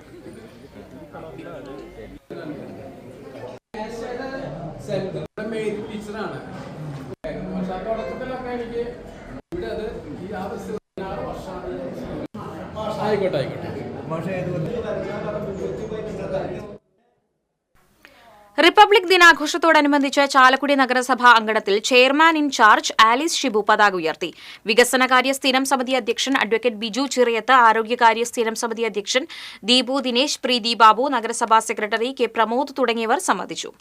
റിപ്പബ്ലിക് ദിനാഘോഷത്തോടനുബന്ധിച്ച് ചാലക്കുടി നഗരസഭാ അങ്കണത്തിൽ ചെയർമാൻ ഇൻചാർജ് ആലിസ് ഷിബു പതാക ഉയർത്തി. വികസനകാര്യ സ്ഥിരം സമിതി അധ്യക്ഷൻ അഡ്വക്കേറ്റ് ബിജു ചിറയത്ത്, ആരോഗ്യകാര്യ സ്ഥിരം സമിതി അധ്യക്ഷൻ ദീപു ദിനേശ്, പ്രീതി ബാബു, നഗരസഭാ സെക്രട്ടറി കെ പ്രമോദ് തുടങ്ങിയവർ സംബന്ധിച്ചു.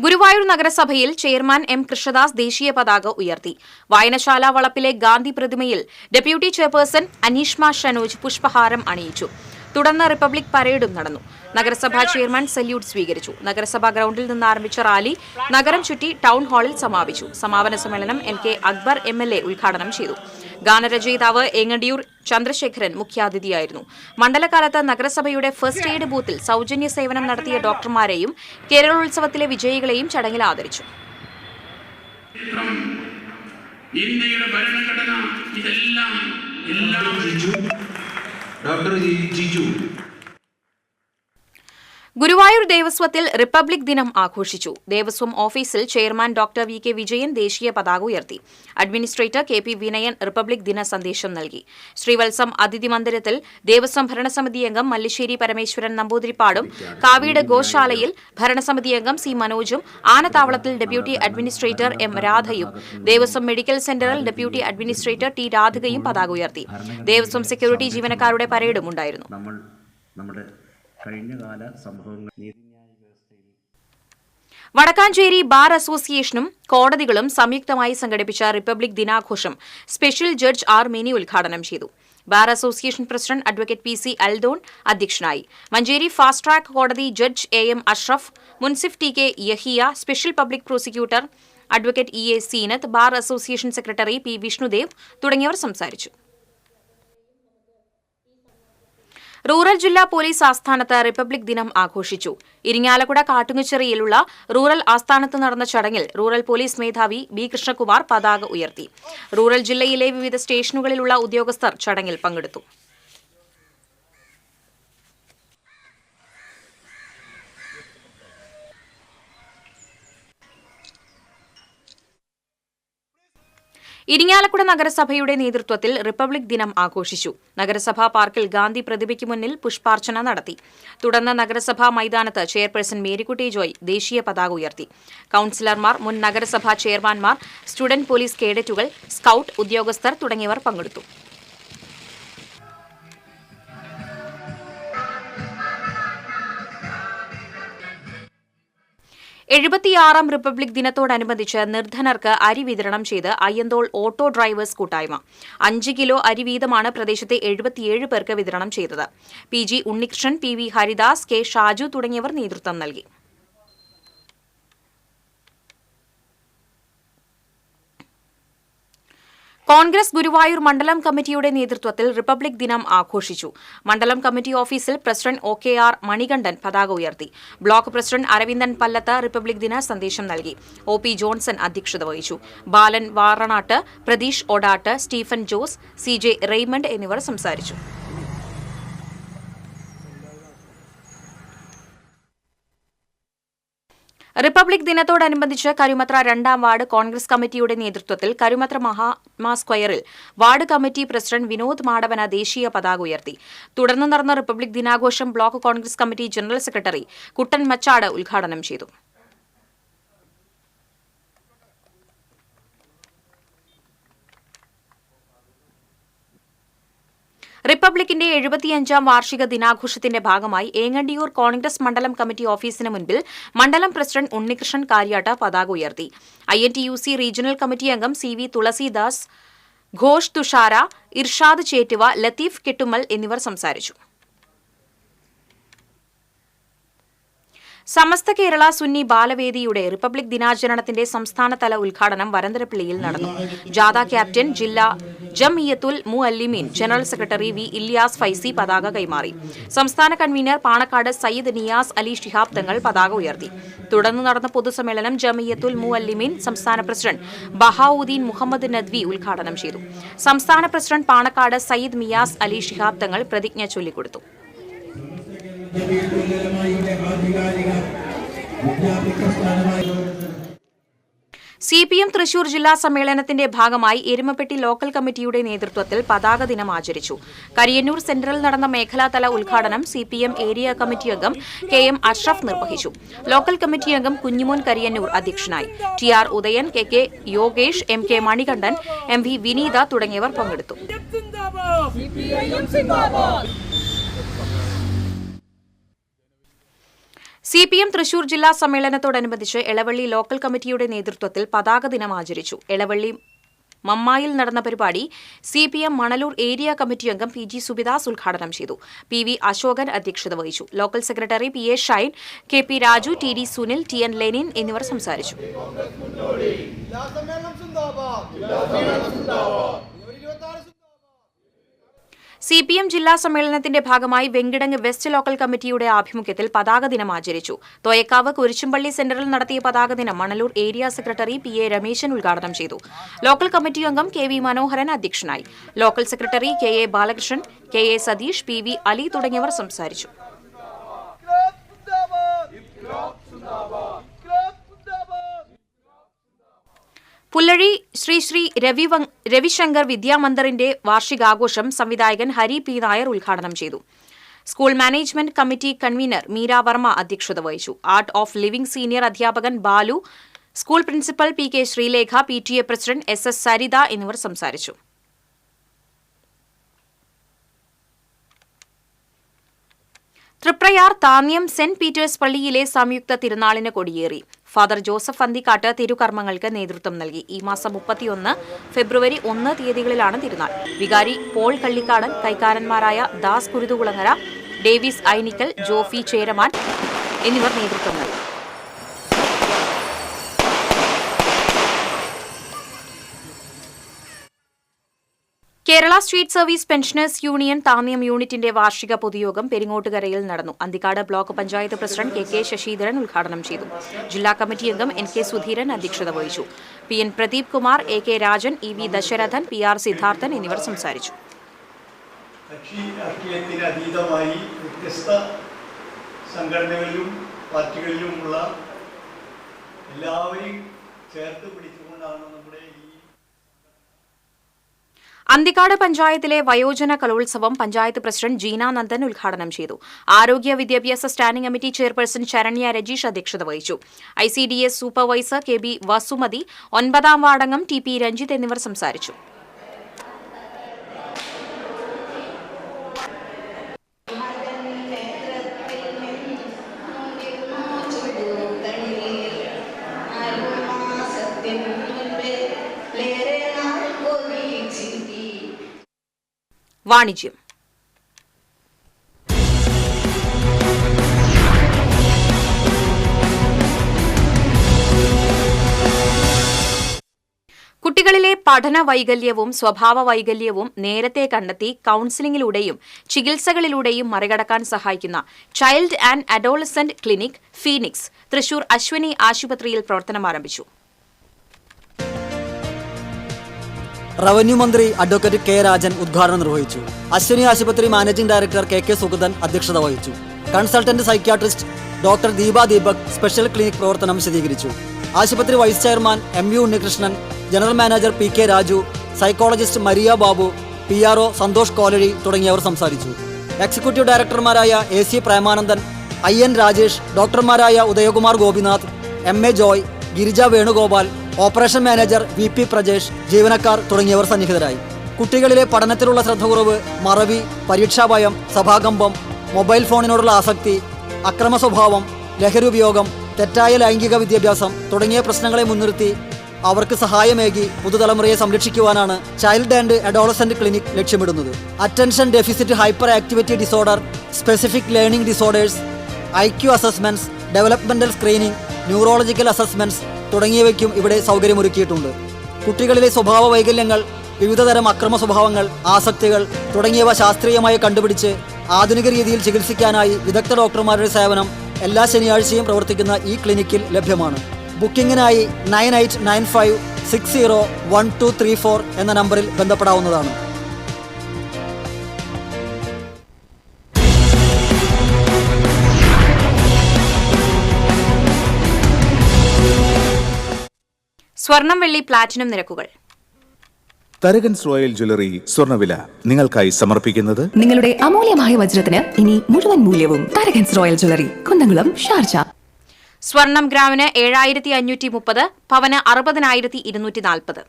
ഗുരുവായൂർ നഗരസഭയിൽ ചെയർമാൻ M കൃഷ്ണദാസ് ദേശീയ പതാക ഉയർത്തി. വായനശാല വളപ്പിലെ ഗാന്ധി പ്രതിമയിൽ ഡെപ്യൂട്ടി ചെയർപേഴ്സൺ അനീഷ്മ ഷനോജ് പുഷ്പഹാരം അണിയിച്ചു. തുടർന്ന് റിപ്പബ്ലിക് പരേഡും നടന്നു. നഗരസഭാ ചെയർമാൻ സല്യൂട്ട് സ്വീകരിച്ചു. നഗരസഭാ ഗ്രൌണ്ടിൽ നിന്ന് ആരംഭിച്ച റാലി നഗരം ചുറ്റി ടൗൺ ഹാളിൽ സമാപിച്ചു. സമാപന സമ്മേളനം NK അക്ബർ MLA ഉദ്ഘാടനം ചെയ്തു. ഗാനരചയിതാവ് ഏങ്ങണ്ടിയൂർ ചന്ദ്രശേഖരൻ മുഖ്യാതിഥിയായിരുന്നു. മണ്ഡലകാലത്ത് നഗരസഭയുടെ ഫസ്റ്റ് എയ്ഡ് ബൂത്തിൽ സൌജന്യ സേവനം നടത്തിയ ഡോക്ടർമാരെയും കേരളോത്സവത്തിലെ വിജയികളെയും ചടങ്ങിൽ ആദരിച്ചു. ഇന്ത്യയുടെ ഭരണഘടന ഇതെല്ലാം ഡോക്ടർ ജിജു. ഗുരുവായൂർ ദേവസ്വത്തിൽ റിപ്പബ്ലിക് ദിനം ആഘോഷിച്ചു. ദേവസ്വം ഓഫീസിൽ ചെയർമാൻ ഡോക്ടർ VK വിജയൻ ദേശീയ പതാക ഉയർത്തി. അഡ്മിനിസ്ട്രേറ്റർ KP വിനയൻ റിപ്പബ്ലിക് ദിന സന്ദേശം നൽകി. ശ്രീവത്സം അതിഥി മന്ദിരത്തിൽ ദേവസ്വം ഭരണസമിതി അംഗം മല്ലിശ്ശേരി പരമേശ്വരൻ നമ്പൂതിരിപ്പാടും, കാവീട് ഗോശാലയിൽ ഭരണസമിതി അംഗം C മനോജും, ആനത്താവളത്തിൽ ഡെപ്യൂട്ടി അഡ്മിനിസ്ട്രേറ്റർ M രാധയും, ദേവസ്വം മെഡിക്കൽ സെന്ററിൽ ഡെപ്യൂട്ടി അഡ്മിനിസ്ട്രേറ്റർ T രാധികയും പതാക ഉയർത്തി. ദേവസ്വം സെക്യൂരിറ്റി ജീവനക്കാരുടെ പരേഡും ഉണ്ടായിരുന്നു. കഴിഞ്ഞകാല സംഭവങ്ങൾ നീതിന്യായ വ്യവസ്ഥയിൽ വടക്കാഞ്ചേരി ബാർ അസോസിയേഷനും കോടതികളും സംയുക്തമായി സംഘടിപ്പിച്ച റിപ്പബ്ലിക് ദിനാഘോഷം സ്പെഷ്യൽ ജഡ്ജ് R മിനി ഉദ്ഘാടനം ചെയ്തു. Bar association president advocate PC Aldon അധ്യക്ഷനായി. മഞ്ചേരി ഫാസ്റ്റ് ട്രാക്ക് കോടതി ജഡ്ജ് AM അഷ്റഫ്, മുൻസിഫ് TK Yahiya, special public prosecutor advocate EA Seenath, bar association secretary P Vishnudev തുടങ്ങിയവർ സംസാരിച്ചു. റൂറൽ ജില്ലാ പോലീസ് ആസ്ഥാനത്ത് റിപ്പബ്ലിക് ദിനം ആഘോഷിച്ചു. ഇരിങ്ങാലക്കുട കാട്ടുങ്ങച്ചിറയിലുള്ള റൂറൽ ആസ്ഥാനത്ത് നടന്ന ചടങ്ങിൽ റൂറൽ പോലീസ് മേധാവി B കൃഷ്ണകുമാർ പതാക ഉയർത്തി. റൂറൽ ജില്ലയിലെ വിവിധ സ്റ്റേഷനുകളിലുള്ള ഉദ്യോഗസ്ഥർ ചടങ്ങിൽ പങ്കെടുത്തു. ഇരിങ്ങാലക്കുട നഗരസഭയുടെ നേതൃത്വത്തിൽ റിപ്പബ്ലിക് ദിനം ആഘോഷിച്ചു. നഗരസഭാ പാർക്കിൽ ഗാന്ധി പ്രതിമയ്ക്ക് മുന്നിൽ പുഷ്പാർച്ചന നടത്തി. തുടർന്ന് നഗരസഭാ മൈതാനത്ത് ചെയർപേഴ്സൺ മേരിക്കുട്ടി ജോയ് ദേശീയ പതാക ഉയർത്തി. കൌൺസിലർമാർ, മുൻ നഗരസഭാ ചെയർമാൻമാർ, സ്റ്റുഡന്റ് പോലീസ് കേഡറ്റുകൾ, സ്കൌട്ട് ഉദ്യോഗസ്ഥർ തുടങ്ങിയവർ പങ്കെടുത്തു. എഴുപത്തിയാറാം റിപ്പബ്ലിക് ദിനത്തോടനുബന്ധിച്ച് നിർധനർക്ക് അരി വിതരണം ചെയ്ത് അയ്യന്തോൾ ഓട്ടോ ഡ്രൈവേഴ്സ് കൂട്ടായ്മ. 5 കിലോ അരി വീതമാണ് പ്രദേശത്തെ 77 പേർക്ക് വിതരണം ചെയ്തത്. PG Unnikrishnan, PV Haridas, K Shaju തുടങ്ങിയവർ നേതൃത്വം നൽകി. കോൺഗ്രസ് ഗുരുവായൂർ മണ്ഡലം കമ്മിറ്റിയുടെ നേതൃത്വത്തിൽ റിപ്പബ്ലിക് ദിനം ആഘോഷിച്ചു. മണ്ഡലം കമ്മിറ്റി ഓഫീസിൽ പ്രസിഡന്റ് OKR മണികണ്ഠൻ പതാക ഉയർത്തി. Block president Aravindan Pallath republic ദിന സന്ദേശം നൽകി. OP ജോൺസൺ അധ്യക്ഷത വഹിച്ചു. Balan Varanattu, Pratheesh Odatt, Stephen Jose, CJ Raymond എന്നിവർ സംസാരിച്ചു. റിപ്പബ്ലിക് ദിനത്തോടനുബന്ധിച്ച് കരുമത്ര 2ാം വാർഡ് കോൺഗ്രസ് കമ്മിറ്റിയുടെ നേതൃത്വത്തിൽ കരുമത്ര മഹാത്മാ സ്ക്വയറിൽ ward committee president Vinod Madavana ദേശീയ പതാക ഉയർത്തി. തുടർന്ന് നടന്ന റിപ്പബ്ലിക് ദിനാഘോഷം block Congress committee general secretary Kuttan Machad ഉദ്ഘാടനം ചെയ്തു. റിപ്പബ്ലിക്കിന്റെ 75ാം വാർഷിക ദിനാഘോഷത്തിന്റെ ഭാഗമായി ഏങ്ങണ്ടിയൂർ കോൺഗ്രസ് മണ്ഡലം കമ്മിറ്റി ഓഫീസിന് മുൻപിൽ മണ്ഡലം പ്രസിഡന്റ് ഉണ്ണികൃഷ്ണൻ കാര്യാട്ട പതാക ഉയർത്തി. INTUC റീജിയണൽ കമ്മിറ്റി അംഗം CV തുളസിദാസ്, ഘോഷ് തുഷാര, ഇർഷാദ് ചേറ്റുവ, ലത്തീഫ് കെട്ടുമൽ എന്നിവർ സംസാരിച്ചു. സമസ്ത കേരള സുന്നി ബാലവേദിയുടെ റിപ്പബ്ലിക് ദിനാചരണത്തിന്റെ സംസ്ഥാനതല ഉദ്ഘാടനം വരന്തരപ്പള്ളിയിൽ നടന്നു. ജാഥ ക്യാപ്റ്റൻ ജില്ലാ Jamiyyathul Muallimeen general secretary V Ilyas Faizy പതാക കൈമാറി. സംസ്ഥാന കൺവീനർ പാണക്കാട് സയ്യിദ് നിയാസ് അലി ശിഹാബ് തങ്ങൾ പതാക ഉയർത്തി. തുടർന്ന് നടന്ന പൊതുസമ്മേളനം ജംഇയ്യത്തുൽ മുഅല്ലിമീൻ സംസ്ഥാന പ്രസിഡന്റ് ബഹാവുദ്ദീൻ മുഹമ്മദ് നദ്വി ഉദ്ഘാടനം ചെയ്തു. സംസ്ഥാന പ്രസിഡന്റ് പാണക്കാട് സയ്യിദ് മിയാസ് അലി ശിഹാബ് തങ്ങൾ പ്രതിജ്ഞ ചൊല്ലിക്കൊടുത്തു. CPM തൃശൂർ ജില്ലാ സമ്മേളനത്തിന്റെ ഭാഗമായി എരുമപ്പെട്ടി ലോക്കൽ കമ്മിറ്റിയുടെ നേതൃത്വത്തിൽ പതാക ദിനം ആചരിച്ചു. കരിയന്നൂർ സെന്ററിൽ നടന്ന മേഖലാതല ഉദ്ഘാടനം CPM ഏരിയ കമ്മിറ്റി അംഗം KM അഷ്റഫ് നിർവഹിച്ചു. ലോക്കൽ കമ്മിറ്റി അംഗം കുഞ്ഞുമോൻ കരിയന്നൂർ അധ്യക്ഷനായി. TR Udayan, KK Yogesh, MK Manikandan, MV വിനീത തുടങ്ങിയവർ പങ്കെടുത്തു. CPM തൃശൂർ ജില്ലാ സമ്മേളനത്തോടനുബന്ധിച്ച് എളവള്ളി ലോക്കൽ കമ്മിറ്റിയുടെ നേതൃത്വത്തിൽ പതാക ദിനം ആചരിച്ചു. എളവള്ളി മമ്മായിൽ നടന്ന പരിപാടി CPM മണലൂർ ഏരിയ കമ്മിറ്റി അംഗം PG സുബിദാസ് ഉദ്ഘാടനം ചെയ്തു. PV അശോകൻ അധ്യക്ഷത വഹിച്ചു. Local secretary PA Shine, KP Raju, TD Sunil, TN Lenin എന്നിവർ സംസാരിച്ചു. CPM ജില്ലാ സമ്മേളനത്തിന്റെ ഭാഗമായി വെങ്കിടങ്ങ് വെസ്റ്റ് ലോക്കൽ കമ്മിറ്റിയുടെ ആഭിമുഖ്യത്തിൽ പതാക ദിനം ആചരിച്ചു. തോയക്കാവ് കുരിശുംപള്ളി സെന്ററിൽ നടത്തിയ പതാക ദിനം Manalur area secretary PA Rameshan ഉദ്ഘാടനം ചെയ്തു. ലോക്കൽ കമ്മിറ്റി അംഗം KV മനോഹരൻ അധ്യക്ഷനായി. Local secretary KA Balakrishnan, KA Satheesh, PV Ali തുടങ്ങിയവർ സംസാരിച്ചു. പുല്ലഴി ശ്രീ ശ്രീ രവിശങ്കർ വിദ്യാമന്ദിറിന്റെ വാർഷികാഘോഷം സംവിധായകൻ ഹരി P നായർ ഉദ്ഘാടനം ചെയ്തു. School management committee convener Meera Varma അധ്യക്ഷത വഹിച്ചു. ആർട്ട് ഓഫ് ലിവിംഗ് സീനിയർ അധ്യാപകൻ Balu, school principal PK Sreelekha, PTA president SS Saritha എന്നിവർ സംസാരിച്ചു. തൃപ്രയാർ താന്യം സെന്റ് പീറ്റേഴ്സ് പള്ളിയിലെ സംയുക്ത തിരുനാളിന് കൊടിയേറി. ഫാദർ ജോസഫ് അന്തിക്കാട്ട് തിരുകർമ്മങ്ങൾക്ക് നേതൃത്വം നൽകി. ഈ മാസം 31, ഫെബ്രുവരി 1 തീയതികളിലാണ് തിരുനാൾ. വികാരി പോൾ കള്ളിക്കാടൻ, കൈക്കാരന്മാരായ ദാസ് കുരുതുകുളങ്ങര, ഡേവിസ് ഐനിക്കൽ, ജോഫി ചേരമാൻ എന്നിവർ നേതൃത്വം നൽകി. Kerala street service pensioners union Thanyam യൂണിറ്റിന്റെ വാർഷിക പൊതുയോഗം പെരിങ്ങോട്ടുകരയിൽ നടന്നു. Anthikad block panchayat president KK Sasidharan ഉദ്ഘാടനം ചെയ്തു. ജില്ലാ കമ്മിറ്റി അംഗം NK സുധീരൻ അധ്യക്ഷത വഹിച്ചു. PN Pradeep Kumar, AK Rajan, EV Dasharathan, PR Siddharthan എന്നിവർ സംസാരിച്ചു. രാഷ്ട്രീയത്തിനതീതമായി വ്യത്യസ്ത സംഘടനകളിലും അന്തിക്കാട് പഞ്ചായത്തിലെ വയോജന കലോത്സവം പഞ്ചായത്ത് പ്രസിഡന്റ് ജീന നന്ദൻ ഉദ്ഘാടനം ചെയ്തു. ആരോഗ്യ വിദ്യാഭ്യാസ standing committee chairperson Saranya Rajeesh അധ്യക്ഷത വഹിച്ചു. ICDS supervisor KB Vasumathi, 9ാം വാർഡംഗം TP Ranjith എന്നിവർ സംസാരിച്ചു. വാണിജ്യം. കുട്ടികളിലെ പഠന വൈകല്യവും സ്വഭാവ വൈകല്യവും നേരത്തെ കണ്ടെത്തി കൌൺസിലിംഗിലൂടെയും ചികിത്സകളിലൂടെയും മറികടക്കാൻ സഹായിക്കുന്ന child and adolescent clinic Phoenix Thrissur Ashwini ആശുപത്രിയിൽ പ്രവർത്തനം ആരംഭിച്ചു. റവന്യൂ മന്ത്രി അഡ്വക്കേറ്റ് കെ രാജൻ ഉദ്ഘാടനം നിർവഹിച്ചു. അശ്വിനി ആശുപത്രി മാനേജിംഗ് ഡയറക്ടർ KK സുഗതൻ അധ്യക്ഷത വഹിച്ചു. Consultant psychiatrist doctor Deepa Deepak special clinic പ്രവർത്തനം വിശദീകരിച്ചു. ആശുപത്രി vice chairman MU Unnikrishnan, general manager PK Raju, psychologist Maria Babu, PRO Santhosh Kolazhy തുടങ്ങിയവർ സംസാരിച്ചു. എക്സിക്യൂട്ടീവ് ഡയറക്ടർമാരായ AC പ്രേമാനന്ദൻ, IN രാജേഷ്, ഡോക്ടർമാരായ Udayakumar Gopinath, MA Joy, Girija Venugopal, operation manager VP Prajesh, ജീവനക്കാർ തുടങ്ങിയവർ സന്നിഹിതരായി. കുട്ടികളിലെ പഠനത്തിലുള്ള ശ്രദ്ധക്കുറവ്, മറവി, പരീക്ഷാഭയം, സഭാകമ്പം, മൊബൈൽ ഫോണിനോടുള്ള ആസക്തി, അക്രമ സ്വഭാവം, ലഹരി ഉപയോഗം, തെറ്റായ ലൈംഗിക വിദ്യാഭ്യാസം തുടങ്ങിയ പ്രശ്നങ്ങളെ മുൻനിർത്തി അവർക്ക് സഹായമേകി പുതുതലമുറയെ സംരക്ഷിക്കുവാനാണ് ചൈൽഡ് ആൻഡ് അഡോളസന്റ് ക്ലിനിക് ലക്ഷ്യമിടുന്നത്. Attention deficit hyperactivity disorder, specific learning disorders, IQ assessments, developmental screening, neurological assessments തുടങ്ങിയവയ്ക്കും ഇവിടെ സൗകര്യമൊരുക്കിയിട്ടുണ്ട്. കുട്ടികളിലെ സ്വഭാവ വൈകല്യങ്ങൾ, വിവിധതരം അക്രമ സ്വഭാവങ്ങൾ, ആസക്തികൾ തുടങ്ങിയവ ശാസ്ത്രീയമായി കണ്ടുപിടിച്ച് ആധുനിക രീതിയിൽ ചികിത്സിക്കാനായി വിദഗ്ധ ഡോക്ടർമാരുടെ സേവനം എല്ലാ ശനിയാഴ്ചയും പ്രവർത്തിക്കുന്ന ഈ ക്ലിനിക്കിൽ ലഭ്യമാണ്. ബുക്കിംഗിനായി 9895601234 എന്ന നമ്പറിൽ ബന്ധപ്പെടാവുന്നതാണ്. സ്വർണം, വെള്ളി, പ്ലാറ്റിനം നിരക്കുകൾ. തരകൻസ് റോയൽ ജ്വല്ലറി സ്വർണ്ണവില നിങ്ങൾക്കായി സമർപ്പിക്കുന്നത് നിങ്ങളുടെ അമൂല്യമായ വജ്രത്തിന് ഇനി മുഴുവൻ മൂല്യവും Tharakans royal jewellery, Kunnamkulam, Sharjah. സ്വർണം ഗ്രാമിന് 7530, പവന് 60,240.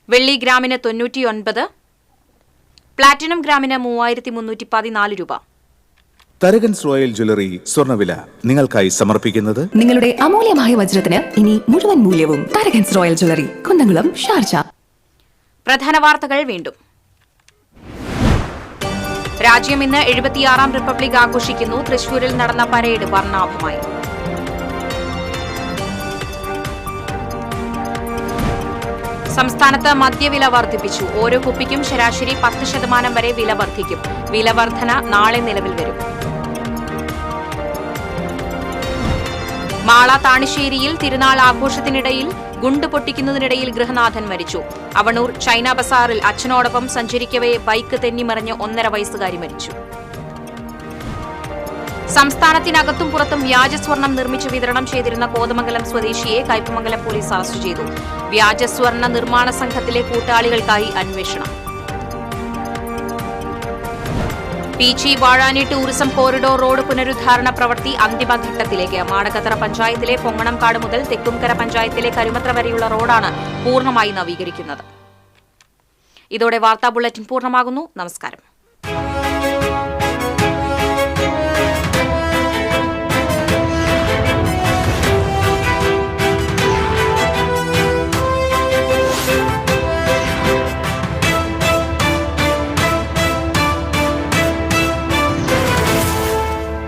വെള്ളി ഗ്രാമിന് 99, പ്ലാറ്റിനം ഗ്രാമിന് 3314 രൂപ. തരകൻസ് റോയൽ ജ്വല്ലറി സ്വർണ്ണവില നിങ്ങൾക്കായി സമർപ്പിക്കുന്നത് നിങ്ങളുടെ അമൂല്യമായ വജ്രത്തിന് ഇനി മുഴുവൻ മൂല്യവും Tharakans royal jewellery, Kunnamkulam, Sharjah. പ്രധാന വാർത്തകൾ വീണ്ടും. രാജ്യം ഇന്ന് 76ാം റിപ്പബ്ലിക് ആഘോഷിക്കുന്നു. തൃശൂരിൽ നടന്ന പരേഡ് വർണ്ണാഭമായി. സംസ്ഥാനത്ത് മദ്യവില വർദ്ധിപ്പിച്ചു. ഓരോ കുപ്പിക്കും ശരാശരി 10% വരെ വില വർദ്ധിക്കും. വില വർധന നാളെ നിലവിൽ വരും. മാള താണിശ്ശേരിയിൽ തിരുനാൾ ആഘോഷത്തിനിടയിൽ ഗുണ്ട് പൊട്ടിക്കുന്നതിനിടയിൽ ഗൃഹനാഥൻ മരിച്ചു. അവണൂർ ചൈന ബസാറിൽ അച്ഛനോടൊപ്പം സഞ്ചരിക്കവേ ബൈക്ക് തെന്നിമറിഞ്ഞ് 1.5 വയസ്സുകാരി മരിച്ചു. സംസ്ഥാനത്തിനകത്തും പുറത്തും വ്യാജസ്വർണം നിർമ്മിച്ച് വിതരണം ചെയ്തിരുന്ന കോതമംഗലം സ്വദേശിയെ കയ്പമംഗലം പോലീസ് അറസ്റ്റ് ചെയ്തു. വ്യാജസ്വർണ്ണ നിർമ്മാണ സംഘത്തിലെ കൂട്ടാളികൾക്കായി അന്വേഷണം. Peechi Vazhani tourism corridor road പുനരുദ്ധാരണ പ്രവൃത്തി അന്തിമഘട്ടത്തിലേക്ക്. മാടക്കത്തറ പഞ്ചായത്തിലെ പൊങ്ങണംകാട് മുതൽ തെക്കുംകര പഞ്ചായത്തിലെ കരുമത്ര വരെയുള്ള റോഡാണ് പൂർണ്ണമായി നവീകരിക്കുന്നത്. ഇതോടെ വാർത്താ ബുള്ളറ്റിൻ പൂർണ്ണമാകുന്നു. നമസ്കാരം.